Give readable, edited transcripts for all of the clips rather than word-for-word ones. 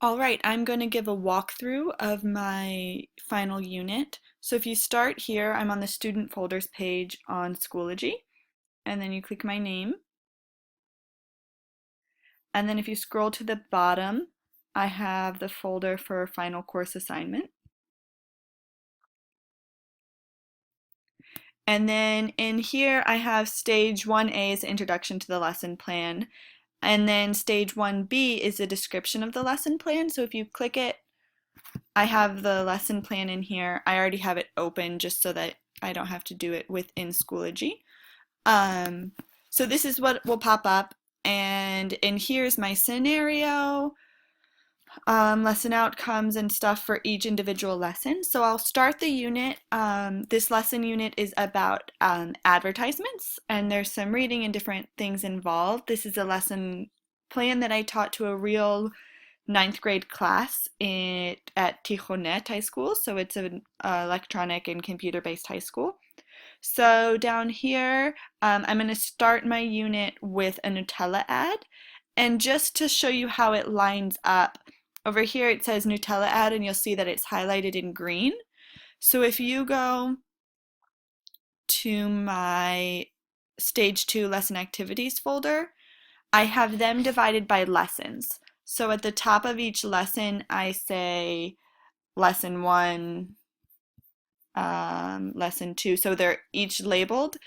All right, I'm going to give a walkthrough of my final unit. So if you start here, I'm on the student folders page on Schoology, and then you click my name. And then if you scroll to the bottom, I have the folder for final course assignment. And then in here, I have stage 1A is introduction to the lesson plan. And then stage 1B is the description of the lesson plan. So if you click it, I have the lesson plan in here. I already have it open just so that I don't have to do it within Schoology. Um, so this is what will pop up, and in here's my scenario, lesson outcomes and stuff for each individual lesson. So I'll start the unit. This lesson unit is about advertisements, and there's some reading and different things involved. This is a lesson plan that I taught to a real ninth grade class at Tijonet High School. So it's an electronic and computer-based high school. So down here, I'm going to start my unit with a Nutella ad. And just to show you how it lines up, over here it says Nutella ad, and you'll see that it's highlighted in green. So if you go to my Stage 2 lesson activities folder, I have them divided by lessons. So at the top of each lesson, I say lesson 1, lesson 2. So they're each labeled.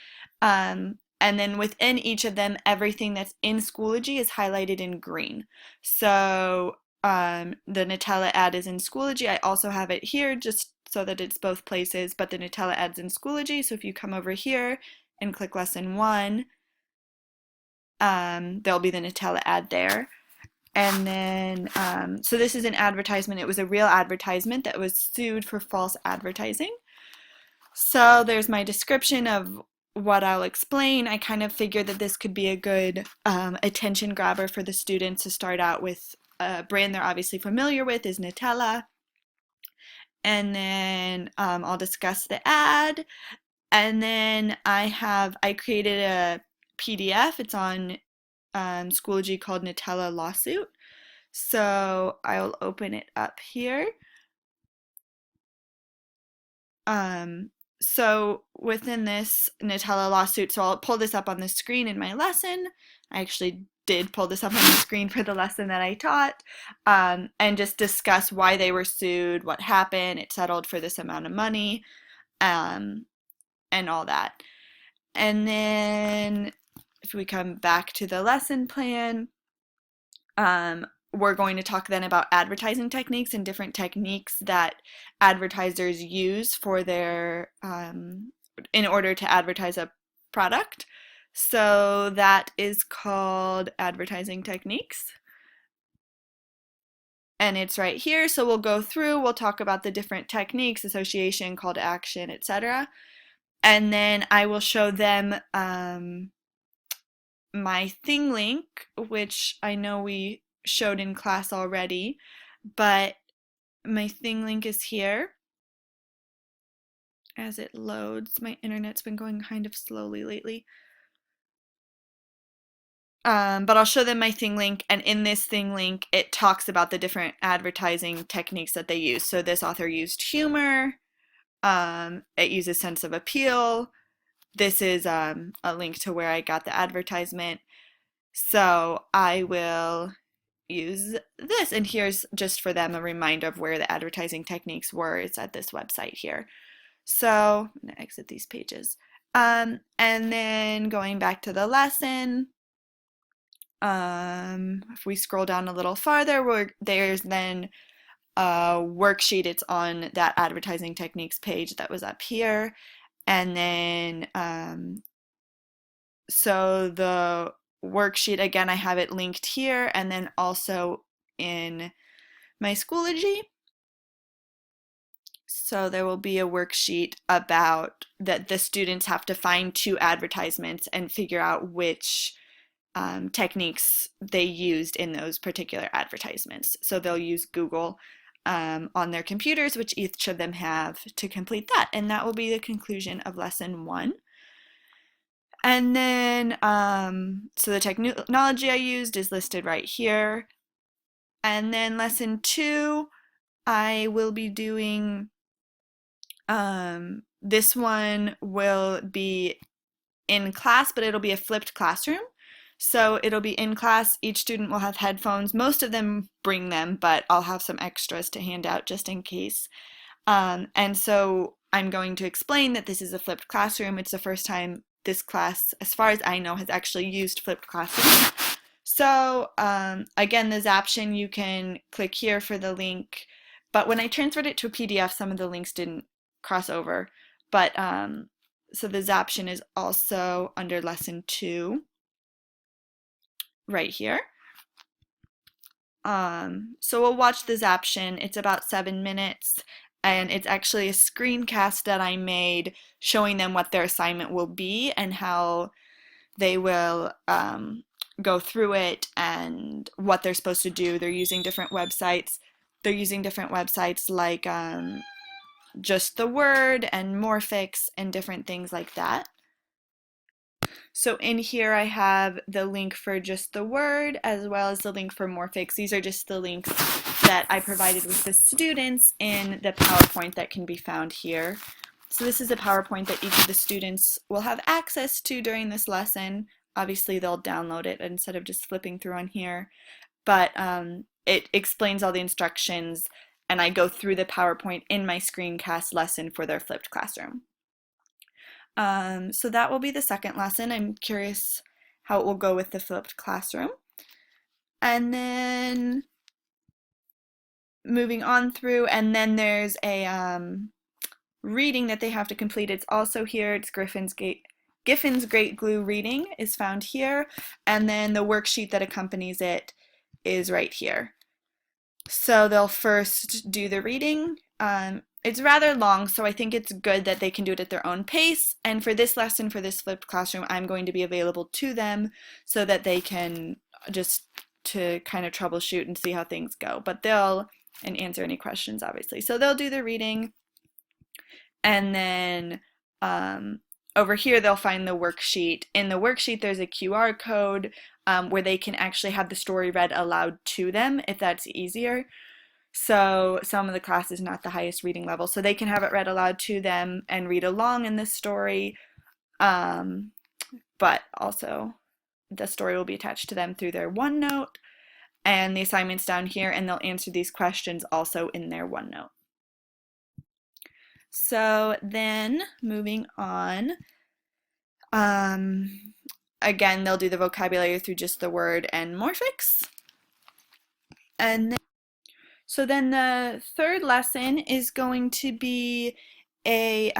And then within each of them, everything that's in Schoology is highlighted in green. So the Nutella ad is in Schoology. I also have it here just so that it's both places, but the Nutella ad's in Schoology. So if you come over here and click lesson 1, there'll be the Nutella ad there. And then, so this is an advertisement. It was a real advertisement that was sued for false advertising. So there's my description of what I'll explain. I kind of figured that this could be a good attention grabber for the students to start out with. A brand they're obviously familiar with is Nutella. And then I'll discuss the ad. And then I created a PDF. It's on Schoology called Nutella Lawsuit. So I'll open it up here. So within this Nutella lawsuit, so I'll pull this up on the screen in my lesson. I actually did pull this up on the screen for the lesson that I taught, and just discuss why they were sued, what happened, it settled for this amount of money, and all that. And then if we come back to the lesson plan, we're going to talk then about advertising techniques and different techniques that advertisers use for their in order to advertise a product. So that is called advertising techniques. And it's right here. So we'll go through, we'll talk about the different techniques, association, call to action, etc. And then I will show them my thing link, which I know we showed in class already, but my thing link is here as it loads. My internet's been going kind of slowly lately. But I'll show them my thing link, and in this thing link, it talks about the different advertising techniques that they use. So this author used humor, it uses sense of appeal. This is a link to where I got the advertisement. So I will use this, and here's just for them a reminder of where the advertising techniques were. It's at this website here. So I'm going to exit these pages. And then going back to the lesson, if we scroll down a little farther, there's then a worksheet. It's on that advertising techniques page that was up here. And then, so the worksheet, again, I have it linked here and then also in my Schoology. So there will be a worksheet about that the students have to find 2 advertisements and figure out which techniques they used in those particular advertisements. So they'll use Google on their computers, which each of them have, to complete that. And that will be the conclusion of lesson 1. And then, so the technology I used is listed right here. And then lesson 2, I will be doing, this one will be in class, but it'll be a flipped classroom. So it'll be in class, each student will have headphones. Most of them bring them, but I'll have some extras to hand out just in case. And so I'm going to explain that this is a flipped classroom. It's the first time this class, as far as I know, has actually used flipped classrooms. So again, the Zaption, you can click here for the link. But when I transferred it to a PDF, some of the links didn't cross over. But so the Zaption is also under lesson 2 right here. So we'll watch the Zaption. It's about 7 minutes, and it's actually a screencast that I made showing them what their assignment will be and how they will go through it and what they're supposed to do. They're using different websites. They're using different websites like Just the Word and Morphix and different things like that. So in here I have the link for Just the Word as well as the link for Morphix. These are just the links that I provided with the students in the PowerPoint that can be found here. So this is a PowerPoint that each of the students will have access to during this lesson. Obviously they'll download it instead of just flipping through on here. But it explains all the instructions, and I go through the PowerPoint in my screencast lesson for their flipped classroom. So that will be the second lesson. I'm curious how it will go with the flipped classroom. And then moving on through, and then there's a reading that they have to complete. It's also here. It's Giffin's Great Glue reading is found here, and then the worksheet that accompanies it is right here. So they'll first do the reading. It's rather long, so I think it's good that they can do it at their own pace. And for this lesson, for this flipped classroom, I'm going to be available to them so that they can just to kind of troubleshoot and see how things go. But and answer any questions, obviously. So they'll do the reading, and then over here they'll find the worksheet. In the worksheet, there's a QR code where they can actually have the story read aloud to them if that's easier. So some of the class is not the highest reading level, so they can have it read aloud to them and read along in the story, but also the story will be attached to them through their OneNote, and the assignment's down here, and they'll answer these questions also in their OneNote. So then moving on, again, they'll do the vocabulary through Just the Word and Morphix. And so then the third lesson is going to be a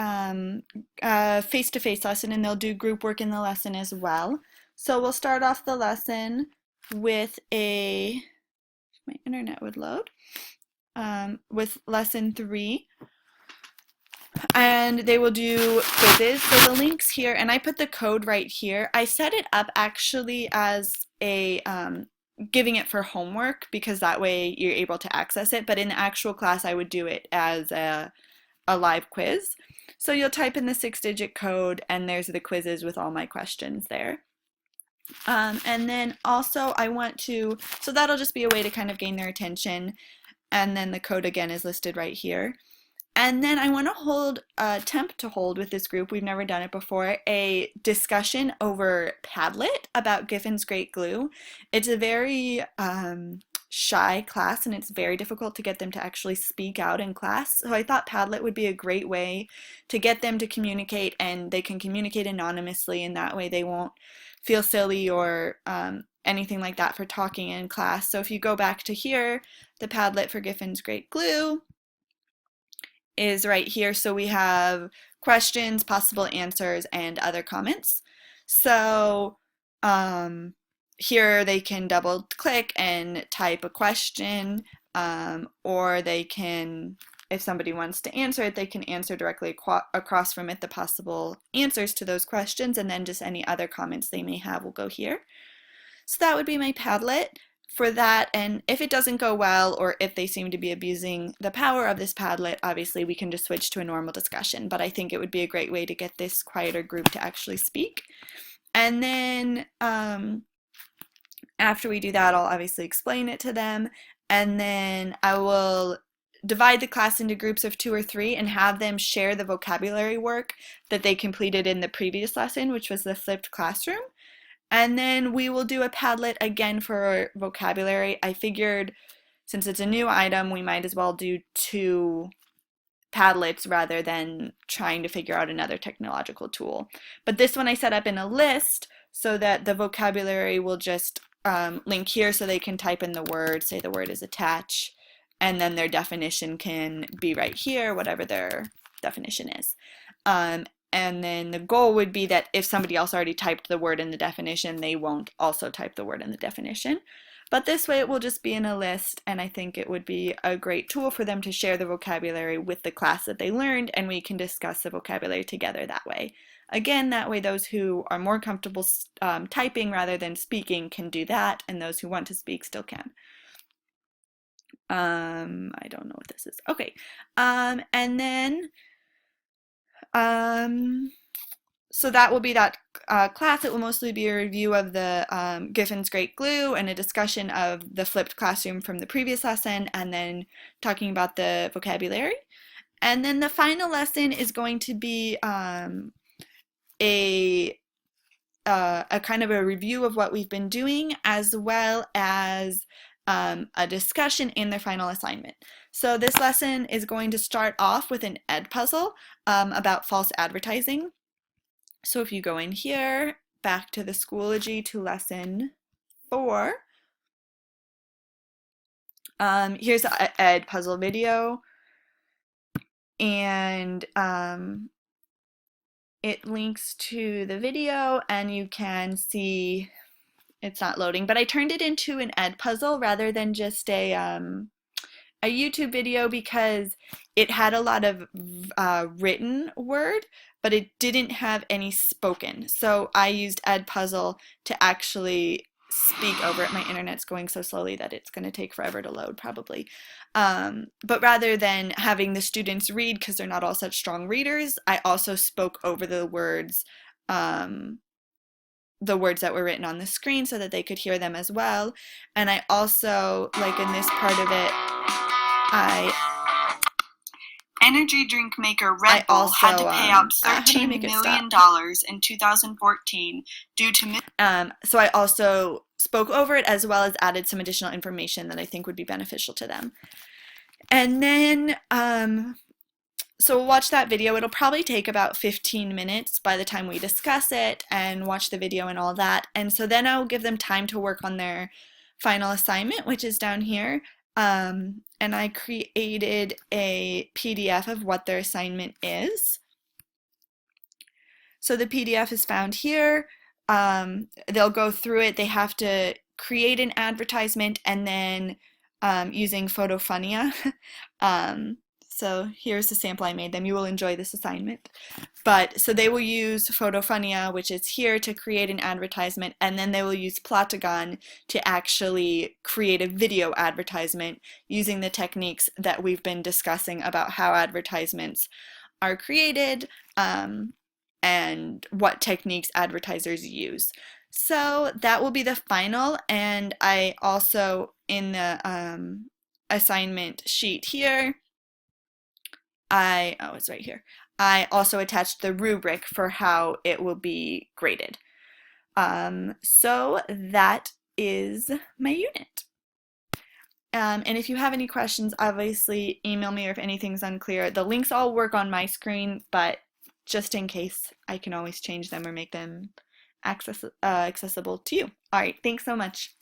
face-to-face lesson, and they'll do group work in the lesson as well. So we'll start off the lesson with my internet would load, with lesson 3. And they will do quizzes. So the link's here, and I put the code right here. I set it up actually as a giving it for homework because that way you're able to access it. But in the actual class, I would do it as a live quiz. So you'll type in the 6-digit code, and there's the quizzes with all my questions there. And then also so that'll just be a way to kind of gain their attention. And then the code again is listed right here. And then I want to attempt to hold with this group, we've never done it before, a discussion over Padlet about Giffin's Great Glue. It's a very shy class, and it's very difficult to get them to actually speak out in class. So I thought Padlet would be a great way to get them to communicate, and they can communicate anonymously, and that way they won't feel silly or anything like that for talking in class. So if you go back to here, the Padlet for Giffin's Great Glue is right here. So we have questions, possible answers, and other comments. So here they can double click and type a question, or they can, if somebody wants to answer it, they can answer directly across from it the possible answers to those questions, and then just any other comments they may have will go here. So that would be my Padlet for that, and if it doesn't go well, or if they seem to be abusing the power of this Padlet, obviously we can just switch to a normal discussion, but I think it would be a great way to get this quieter group to actually speak. And then after we do that, I'll obviously explain it to them, and then I will divide the class into groups of 2 or 3 and have them share the vocabulary work that they completed in the previous lesson, which was the flipped classroom. And then we will do a Padlet again for vocabulary. I figured since it's a new item, we might as well do 2 Padlets rather than trying to figure out another technological tool. But this one I set up in a list so that the vocabulary will just link here so they can type in the word, say the word is attach, and then their definition can be right here, whatever their definition is. And then the goal would be that if somebody else already typed the word in the definition, they won't also type the word in the definition. But this way it will just be in a list, and I think it would be a great tool for them to share the vocabulary with the class that they learned, and we can discuss the vocabulary together that way. Again, that way those who are more comfortable typing rather than speaking can do that, and those who want to speak still can. I don't know what this is. Okay, and then so that will be that class. It will mostly be a review of the Giffin's Great Glue and a discussion of the flipped classroom from the previous lesson, and then talking about the vocabulary. And then the final lesson is going to be a kind of a review of what we've been doing, as well as a discussion in their final assignment. So this lesson is going to start off with an ed puzzle about false advertising. So if you go in here, back to the Schoology to lesson 4, here's an ed puzzle video, and it links to the video, and you can see it's not loading, but I turned it into an ed puzzle rather than just a YouTube video because it had a lot of written word, but it didn't have any spoken. So I used Edpuzzle to actually speak over it. My internet's going so slowly that it's going to take forever to load probably. But rather than having the students read, because they're not all such strong readers, I also spoke over the words that were written on the screen so that they could hear them as well. And I also, like in this part of it, Energy drink maker Red Bull had to pay out $13 million in 2014 due to so I also spoke over it as well as added some additional information that I think would be beneficial to them. And then so we'll watch that video. It'll probably take about 15 minutes by the time we discuss it and watch the video and all that. And so then I'll give them time to work on their final assignment, which is down here. And I created a PDF of what their assignment is. So the PDF is found here. They'll go through it. They have to create an advertisement and then using Photofunia. So here's the sample I made them. You will enjoy this assignment. But so they will use Photofunia, which is here, to create an advertisement, and then they will use Plotagon to actually create a video advertisement using the techniques that we've been discussing about how advertisements are created and what techniques advertisers use. So that will be the final, and I also, in the assignment sheet here, it's right here. I also attached the rubric for how it will be graded. So that is my unit. And if you have any questions, obviously email me, or if anything's unclear. The links all work on my screen, but just in case, I can always change them or make them accessible to you. All right, thanks so much.